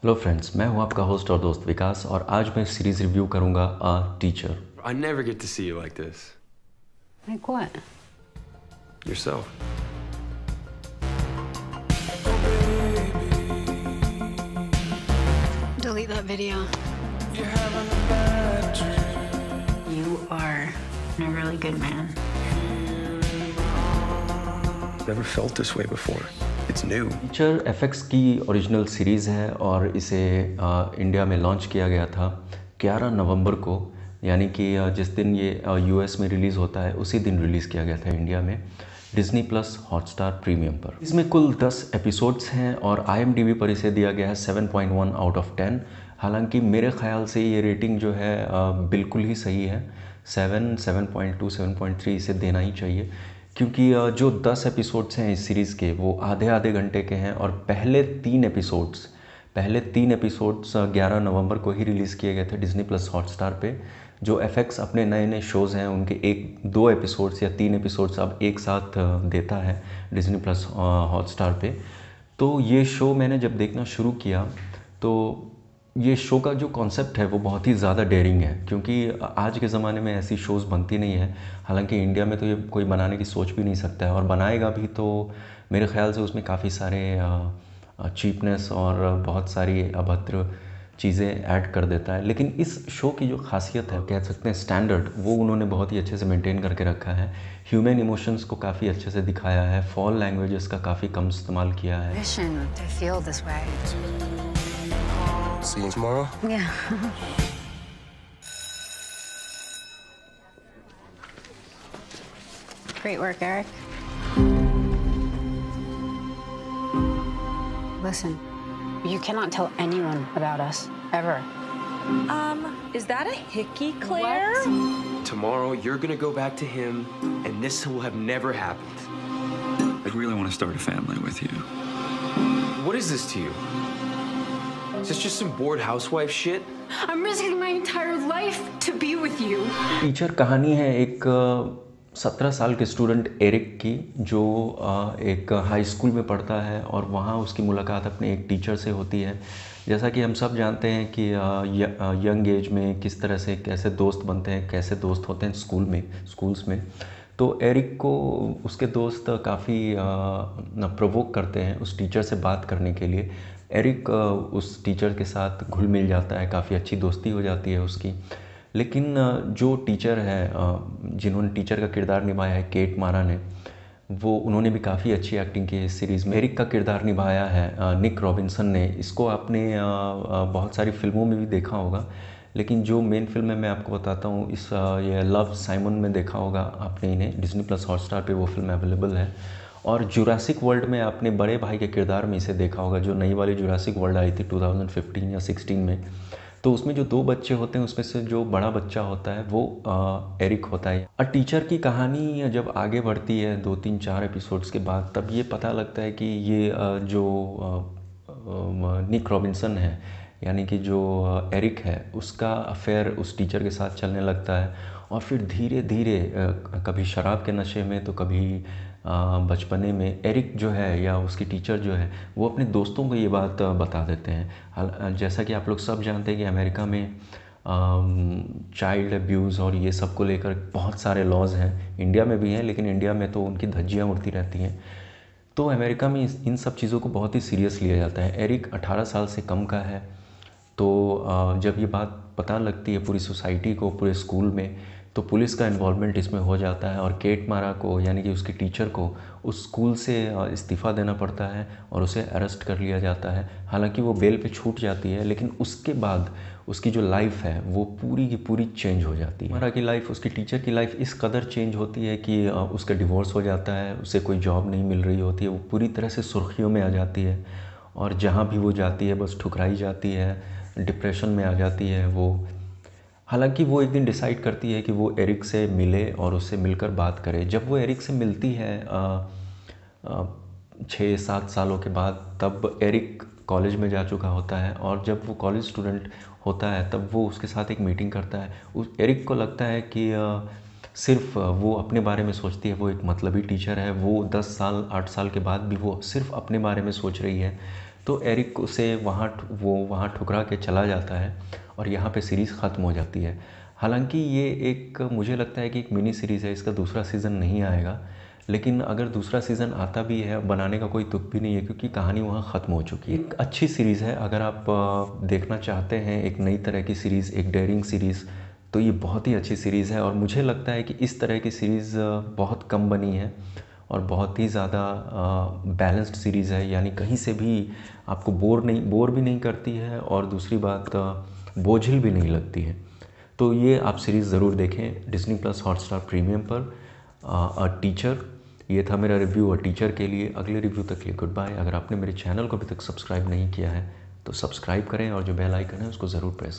Hello friends, मैं हूं आपका होस्ट और दोस्त विकास और आज मैं सीरीज रिव्यू करूंगा teacher. I never get to see you like this. Like what? Yourself. Delete that video. You are a really good man. Never felt this way before. It's new. Teacher FX की original series है और इसे India में launch किया गया था 11 नवंबर को, यानी कि जिस दिन ये यूएस में रिलीज़ होता है उसी दिन रिलीज़ किया गया था इंडिया में डिज़नी प्लस हॉटस्टार प्रीमियम पर। इसमें कुल 10 एपिसोड्स हैं और आईएमडीबी पर इसे दिया गया है 7.1 आउट ऑफ 10। हालांकि मेरे ख्याल से ये रेटिंग जो है बिल्कुल ही सही है। 7.2 7.3 इसे देना ही चाहिए, क्योंकि जो 10 एपिसोड्स हैं इस सीरीज़ के वो आधे आधे घंटे के हैं और पहले तीन एपिसोड्स 11 नवंबर को ही रिलीज़ किए गए थे डिज़नी प्लस हॉटस्टार पे। जो एफएक्स अपने नए नए शोज़ हैं उनके एक दो एपिसोड्स या 3 एपिसोड्स अब एक साथ देता है डिज़नी प्लस हॉटस्टार पे। तो ये शो मैंने जब देखना शुरू किया तो ये शो का जो कॉन्सेप्ट है वो बहुत ही ज़्यादा डेयरिंग है, क्योंकि आज के ज़माने में ऐसी शोज़ बनती नहीं है। हालांकि इंडिया में तो ये कोई बनाने की सोच भी नहीं सकता है और बनाएगा भी तो मेरे ख्याल से उसमें काफ़ी सारे चीपनेस और बहुत सारी अभद्र चीज़ें ऐड कर देता है। लेकिन इस शो की जो खासियत है, कह सकते हैं स्टैंडर्ड, वो उन्होंने बहुत ही अच्छे से मेंटेन करके रखा है। ह्यूमन इमोशंस को काफ़ी अच्छे से दिखाया है, फॉल लैंग्वेजेस का काफ़ी कम इस्तेमाल किया है। Mission to feel this way. See you tomorrow? Yeah. Great work, Eric. Listen, you cannot tell anyone about us, ever. Is that a hickey, Claire? Tomorrow you're gonna go back to him, and this will have never happened. I really want to start a family with you. What is this to you? Is this just some bored housewife shit? I'm risking my entire life to be with you. Teacher कहानी है एक 17 साल के student Eric की, जो एक high school में पढ़ता है और वहाँ उसकी मुलाकात अपने एक टीचर से होती है। जैसा कि हम सब जानते हैं कि यंग एज में किस तरह से कैसे दोस्त बनते हैं, कैसे दोस्त होते हैं स्कूल्स में। तो एरिक को उसके दोस्त काफ़ी प्रोवोक करते हैं उस टीचर से बात करने के लिए। एरिक उस टीचर के साथ घुल मिल जाता है, काफ़ी अच्छी दोस्ती हो जाती है उसकी। लेकिन जो टीचर है, जिन्होंने टीचर का किरदार निभाया है केट मारा ने, उन्होंने भी काफ़ी अच्छी एक्टिंग की है इस सीरीज़ में। एरिक का किरदार निभाया है निक रॉबिन्सन ने। इसको आपने बहुत सारी फिल्मों में भी देखा होगा, लेकिन जो मेन फिल्म है मैं आपको बताता हूँ। ये लव साइमन में देखा होगा आपने इन्हें, डिज़नी प्लस हॉटस्टार पे वो फिल्म अवेलेबल है। और जुरासिक वर्ल्ड में आपने बड़े भाई के किरदार में इसे देखा होगा, जो नई वाली जुरासिक वर्ल्ड आई थी 2015 या 16 में। तो उसमें जो 2 बच्चे होते हैं उसमें से जो बड़ा बच्चा होता है वो एरिक होता है। और टीचर की कहानी जब आगे बढ़ती है 2 3 4 एपिसोड्स के बाद, तब ये पता लगता है कि ये जो निक रॉबिन्सन है, यानी कि जो एरिक है, उसका अफेयर उस टीचर के साथ चलने लगता है। और फिर धीरे धीरे कभी शराब के नशे में तो कभी बचपने में एरिक जो है या उसकी टीचर जो है वो अपने दोस्तों को ये बात बता देते हैं। जैसा कि आप लोग सब जानते हैं कि अमेरिका में चाइल्ड अब्यूज़ और ये सब को लेकर बहुत सारे लॉज हैं, इंडिया में भी हैं, लेकिन इंडिया में तो उनकी धज्जियाँ उड़ती रहती हैं। तो अमेरिका में इन सब चीज़ों को बहुत ही सीरियस लिया जाता है। एरिक 18 साल से कम का है। तो जब ये बात पता लगती है पूरी सोसाइटी को, पूरे स्कूल में, तो पुलिस का इन्वॉल्वमेंट इसमें हो जाता है और केट मारा को, यानी कि उसकी टीचर को, उस स्कूल से इस्तीफ़ा देना पड़ता है और उसे अरेस्ट कर लिया जाता है। हालांकि वो बेल पे छूट जाती है, लेकिन उसके बाद उसकी जो लाइफ है वो पूरी की पूरी चेंज हो जाती है। मारा की लाइफ, उसकी टीचर की लाइफ इस कदर चेंज होती है कि उसका डिवोर्स हो जाता है, उसे कोई जॉब नहीं मिल रही होती है, वो पूरी तरह से सुर्खियों में आ जाती है और जहाँ भी वो जाती है बस ठुकराई जाती है, डिप्रेशन में आ जाती है वो। हालांकि वो एक दिन डिसाइड करती है कि वो एरिक से मिले और उससे मिलकर बात करे। जब वो एरिक से मिलती है 6-7 सालों के बाद, तब एरिक कॉलेज में जा चुका होता है और जब वो कॉलेज स्टूडेंट होता है तब वो उसके साथ एक मीटिंग करता है। उस एरिक को लगता है कि सिर्फ वो अपने बारे में सोचती है, वो एक मतलबी टीचर है, वो 10 साल 8 साल के बाद भी वो सिर्फ अपने बारे में सोच रही है। तो एरिक उसे वहाँ ठुकरा के चला जाता है और यहाँ पे सीरीज़ ख़त्म हो जाती है। हालांकि ये एक मुझे लगता है कि एक मिनी सीरीज़ है, इसका दूसरा सीज़न नहीं आएगा, लेकिन अगर दूसरा सीज़न आता भी है बनाने का कोई तुक भी नहीं है, क्योंकि कहानी वहाँ ख़त्म हो चुकी है। एक अच्छी सीरीज़ है, अगर आप देखना चाहते हैं एक नई तरह की सीरीज़, एक डेयरिंग सीरीज़, तो ये बहुत ही अच्छी सीरीज़ है। और मुझे लगता है कि इस तरह की सीरीज़ बहुत कम बनी है और बहुत ही ज़्यादा बैलेंस्ड सीरीज़ है, यानी कहीं से भी आपको बोर भी नहीं करती है और दूसरी बात बोझिल भी नहीं लगती है। तो ये आप सीरीज़ ज़रूर देखें डिज़नी प्लस हॉटस्टार प्रीमियम पर। अ टीचर, ये था मेरा रिव्यू अ टीचर के लिए। अगले रिव्यू तक के लिए गुड बाय। अगर आपने मेरे चैनल को अभी तक सब्सक्राइब नहीं किया है तो सब्सक्राइब करें और जो बेल आइकन है उसको ज़रूर प्रेस